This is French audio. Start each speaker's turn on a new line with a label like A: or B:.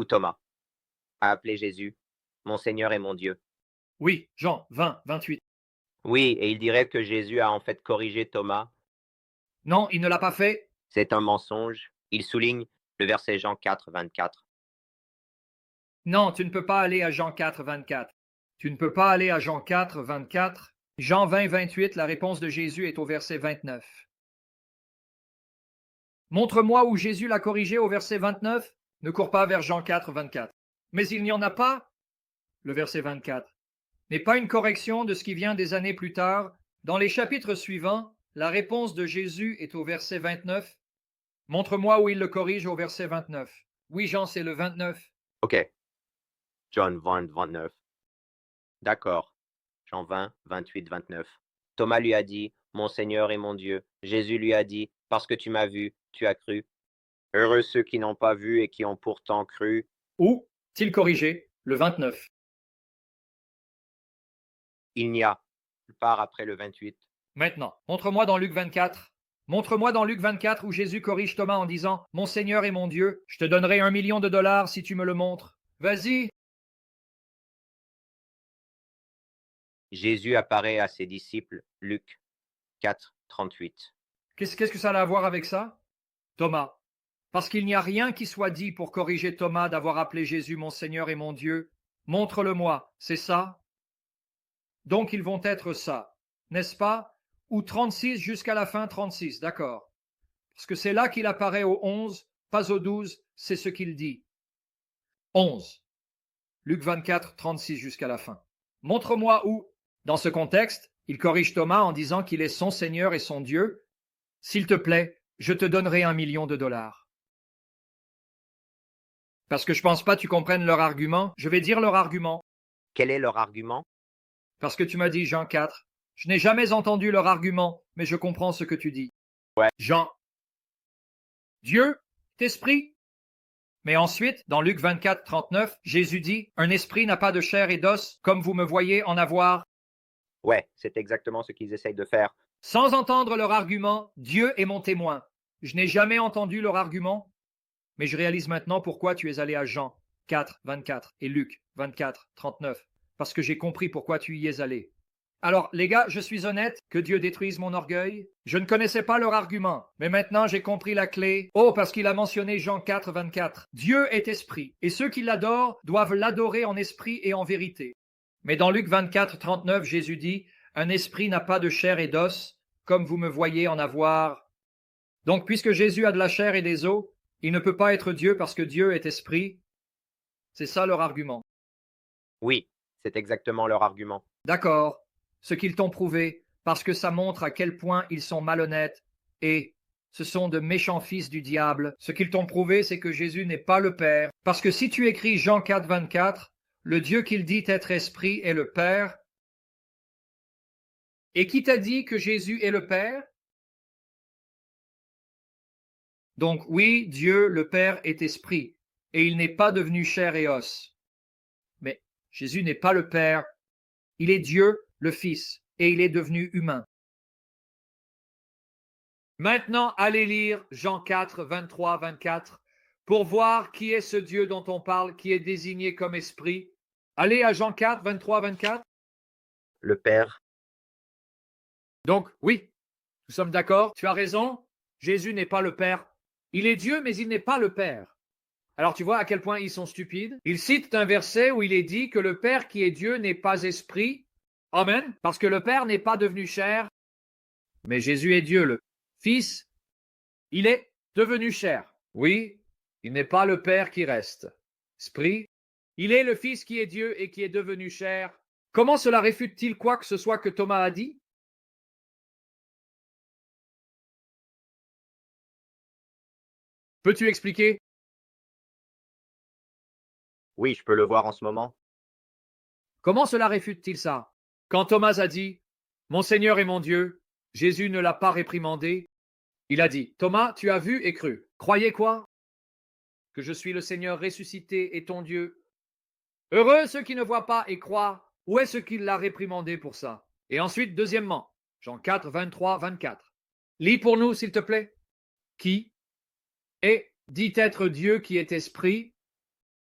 A: ou Thomas a appelé Jésus mon Seigneur et mon Dieu?
B: Oui, Jean 20, 28.
A: Oui, et il dirait que Jésus a en fait corrigé Thomas.
B: Non, il ne l'a pas fait.
A: C'est un mensonge. Il souligne le verset Jean 4, 24.
B: Non, tu ne peux pas aller à Jean 4, 24. Tu ne peux pas aller à Jean 4, 24. Jean 20, 28, la réponse de Jésus est au verset 29. Montre-moi où Jésus l'a corrigé au verset 29. Ne cours pas vers Jean 4, 24. Mais il n'y en a pas. Le verset 24 n'est pas une correction de ce qui vient des années plus tard. Dans les chapitres suivants, la réponse de Jésus est au verset 29. Montre-moi où il le corrige au verset 29. Oui, Jean, c'est le 29.
A: OK. John 20, 29. D'accord. Jean 20, 28, 29. Thomas lui a dit, mon Seigneur et mon Dieu. Jésus lui a dit, parce que tu m'as vu, tu as cru. Heureux ceux qui n'ont pas vu et qui ont pourtant cru.
B: Où t-il corrigé? Le 29.
A: Il n'y a nulle part après le 28.
B: Maintenant, montre-moi dans Luc 24. Montre-moi dans Luc 24 où Jésus corrige Thomas en disant « Mon Seigneur et mon Dieu, je te donnerai $1 million si tu me le montres. » Vas-y.
A: Jésus apparaît à ses disciples, Luc 4, 38.
B: Qu'est-ce que ça a à voir avec ça? Thomas. Parce qu'il n'y a rien qui soit dit pour corriger Thomas d'avoir appelé Jésus mon Seigneur et mon Dieu. Montre-le-moi, c'est ça? Donc ils vont être ça, n'est-ce pas? Ou 36 jusqu'à la fin 36, d'accord. Parce que c'est là qu'il apparaît au 11, pas au 12, c'est ce qu'il dit. 11. Luc 24, 36 jusqu'à la fin. Montre-moi où. Dans ce contexte, il corrige Thomas en disant qu'il est son Seigneur et son Dieu. S'il te plaît, je te donnerai $1 million. Parce que je pense pas tu comprennes leur argument, je vais dire leur argument.
A: Quel est leur argument?
B: Parce que tu m'as dit Jean 4. Je n'ai jamais entendu leur argument, mais je comprends ce que tu dis.
A: Ouais.
B: Jean. Dieu, esprit. Mais ensuite, dans Luc 24, 39, Jésus dit, un esprit n'a pas de chair et d'os, comme vous me voyez en avoir.
A: Ouais, c'est exactement ce qu'ils essayent de faire.
B: Sans entendre leur argument, Dieu est mon témoin. Je n'ai jamais entendu leur argument, mais je réalise maintenant pourquoi tu es allé à Jean 4, 24 et Luc 24, 39, parce que j'ai compris pourquoi tu y es allé. Alors, les gars, je suis honnête, que Dieu détruise mon orgueil. Je ne connaissais pas leur argument, mais maintenant j'ai compris la clé. Oh, parce qu'il a mentionné Jean 4, 24. Dieu est esprit, et ceux qui l'adorent doivent l'adorer en esprit et en vérité. Mais dans Luc 24, 39, Jésus dit, un esprit n'a pas de chair et d'os, comme vous me voyez en avoir. Donc, puisque Jésus a de la chair et des os, il ne peut pas être Dieu parce que Dieu est esprit. C'est ça leur argument.
A: Oui, c'est exactement leur argument.
B: D'accord. Ce qu'ils t'ont prouvé, parce que ça montre à quel point ils sont malhonnêtes, et ce sont de méchants fils du diable. Ce qu'ils t'ont prouvé, c'est que Jésus n'est pas le Père, parce que si tu écris Jean 4, 24, le Dieu qu'il dit être esprit est le Père. Et qui t'a dit que Jésus est le Père? Donc oui, Dieu, le Père, est esprit, et il n'est pas devenu chair et os. Mais Jésus n'est pas le Père, il est Dieu, le Fils, et il est devenu humain. Maintenant, allez lire Jean 4, 23, 24, pour voir qui est ce Dieu dont on parle, qui est désigné comme esprit. Allez à Jean 4, 23, 24.
A: Le Père.
B: Donc, oui, nous sommes d'accord, tu as raison, Jésus n'est pas le Père. Il est Dieu, mais il n'est pas le Père. Alors tu vois à quel point ils sont stupides. Ils citent un verset où il est dit que le Père qui est Dieu n'est pas esprit. Amen. Parce que le Père n'est pas devenu chair. Mais Jésus est Dieu, le Fils. Il est devenu chair. Oui, il n'est pas le Père qui reste. Esprit. Il est le Fils qui est Dieu et qui est devenu chair. Comment cela réfute-t-il quoi que ce soit que Thomas a dit? Peux-tu expliquer?
A: Oui, je peux le voir en ce moment.
B: Comment cela réfute-t-il ça? Quand Thomas a dit « Mon Seigneur et mon Dieu », Jésus ne l'a pas réprimandé. Il a dit « Thomas, tu as vu et cru. Croyez quoi? Que je suis le Seigneur ressuscité et ton Dieu. Heureux ceux qui ne voient pas et croient. Où est-ce qu'il l'a réprimandé pour ça? » Et ensuite, deuxièmement, Jean 4, 23, 24. Lis pour nous, s'il te plaît. Qui est dit être Dieu qui est esprit,